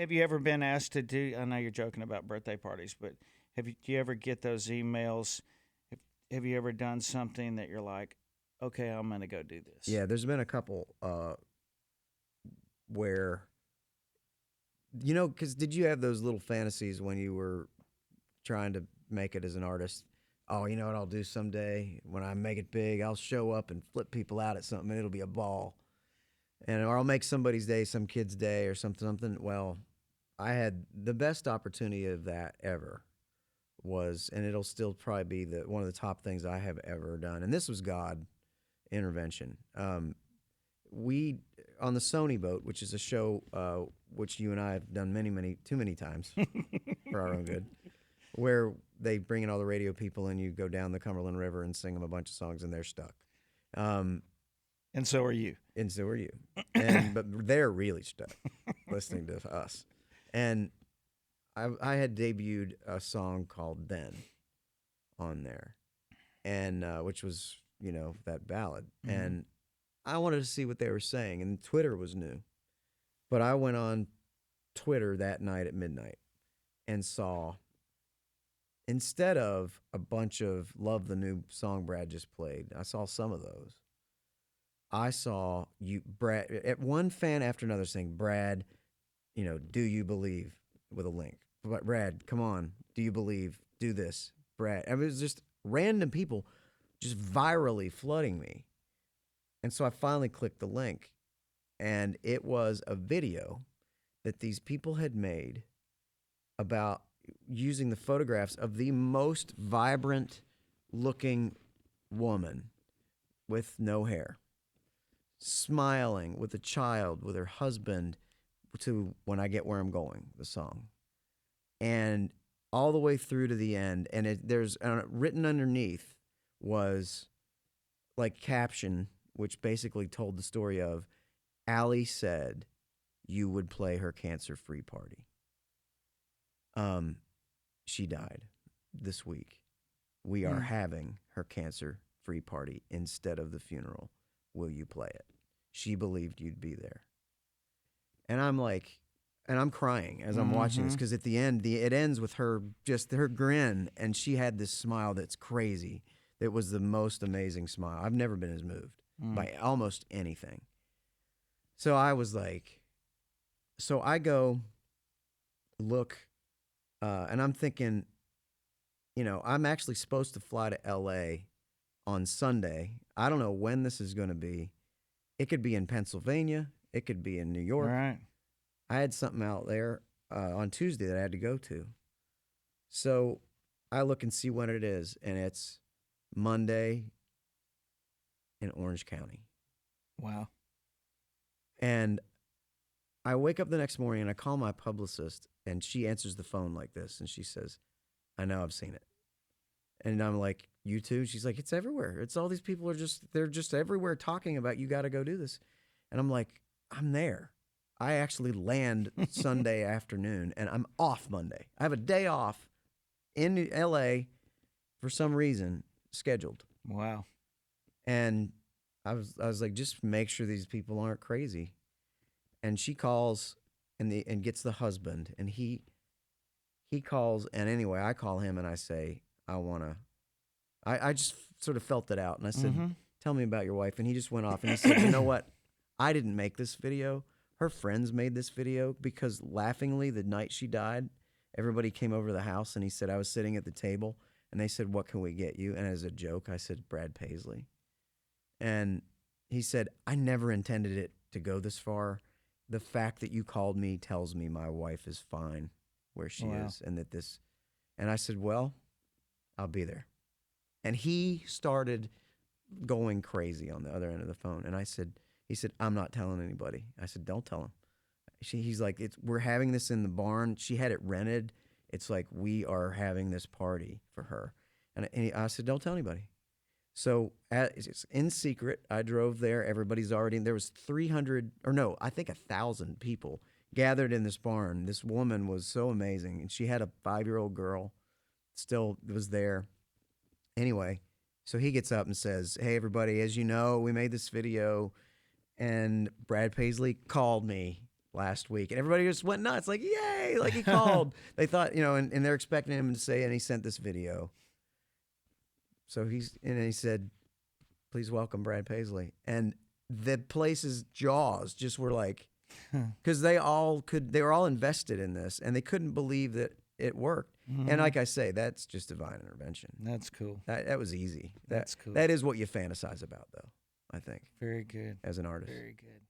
Have you ever been asked to do? I know you're joking about birthday parties, but do you ever get those emails? Have, have you ever done something that you're like, okay, I'm gonna go do this? Yeah, there's been a couple where because did you have those little fantasies when you were trying to make it as an artist? Oh, you know what I'll do someday when I make it big? I'll show up and flip people out at something, and it'll be a ball. And or I'll make somebody's day, some kid's day, or something. Well, I had the best opportunity of that ever was, and it'll still probably be the one of the top things I have ever done. And this was God intervention. We on the Sony boat, which is a show which you and I have done too many times for our own good, where they bring in all the radio people and you go down the Cumberland River and sing them a bunch of songs and they're stuck. Um, And so are you. and so are you. And but they're really stuck listening to us. And I had debuted a song called "Then" on there, and which was that ballad, and I wanted to see what they were saying, and Twitter was new, but I went on Twitter that night at midnight and saw, instead of a bunch of "Love the new song Brad just played," I saw some of those. I saw Brad, at one fan after another saying, "Brad, do you believe?" with a link. Brad, come on, do you believe? Do this, Brad. I mean, it was just random people just virally flooding me. And so I finally clicked the link, and it was a video that these people had made about using the photographs of the most vibrant looking woman with no hair, smiling with a child, with her husband, to "When I Get Where I'm Going," the song. And all the way through to the end. And there's written underneath was like caption, which basically told the story of Allie said you would play her cancer-free party. She died this week. We are having her cancer-free party instead of the funeral. Will you play it? She believed you'd be there. And I'm like, and I'm crying as I'm watching this, because at the end, it ends with her grin, and she had this smile that's crazy. It was the most amazing smile. I've never been as moved by almost anything. So I was like, so I go look, and I'm thinking, I'm actually supposed to fly to LA on Sunday. I don't know when this is going to be. It could be in Pennsylvania. It could be in New All York. right. I had something out there on Tuesday that I had to go to. So I look and see when it is, and it's Monday in Orange County. Wow. And I wake up the next morning and I call my publicist, and she answers the phone like this, and she says, "I know, I've seen it." And I'm like, "You too?" She's like, "It's everywhere. It's all these people they're just everywhere talking about you got to go do this." And I'm like, "I'm there." I actually land Sunday afternoon, and I'm off Monday. I have a day off in LA for some reason scheduled. Wow. And I was like, just make sure these people aren't crazy. And she calls and gets the husband, and he calls, and anyway, I call him and I say, I just sort of felt it out, and I said, "Tell me about your wife." And he just went off, and he said, "You know what? I didn't make this video. Her friends made this video, because laughingly, the night she died, everybody came over to the house," and he said, "I was sitting at the table, and they said, 'What can we get you?' And as a joke, I said, 'Brad Paisley.'" And he said, "I never intended it to go this far. The fact that you called me tells me my wife is fine where she is, and that this..." And I said, "Well, I'll be there." And he started going crazy on the other end of the phone. And he said, "I'm not telling anybody." I said, "Don't tell him." He's like, "We're having this in the barn. She had it rented. It's like, we are having this party for her." And I said, "Don't tell anybody." So it's in secret, I drove there. Everybody's already in. There was 300, or no, I think 1,000 people gathered in this barn. This woman was so amazing, and she had a 5-year-old girl, still was there. Anyway, so he gets up and says, "Hey, everybody, as you know, we made this video, and Brad Paisley called me last week, and everybody just went nuts, like, yay, like he called. They thought, and they're expecting him to say, and he sent this video. So he said, please welcome Brad Paisley. And the place's jaws just were like, because they were all invested in this, and they couldn't believe that it worked. Mm-hmm. And like I say, that's just divine intervention. That's cool. That was easy. That's cool. That is what you fantasize about, though, I think. Very good. As an artist. Very good.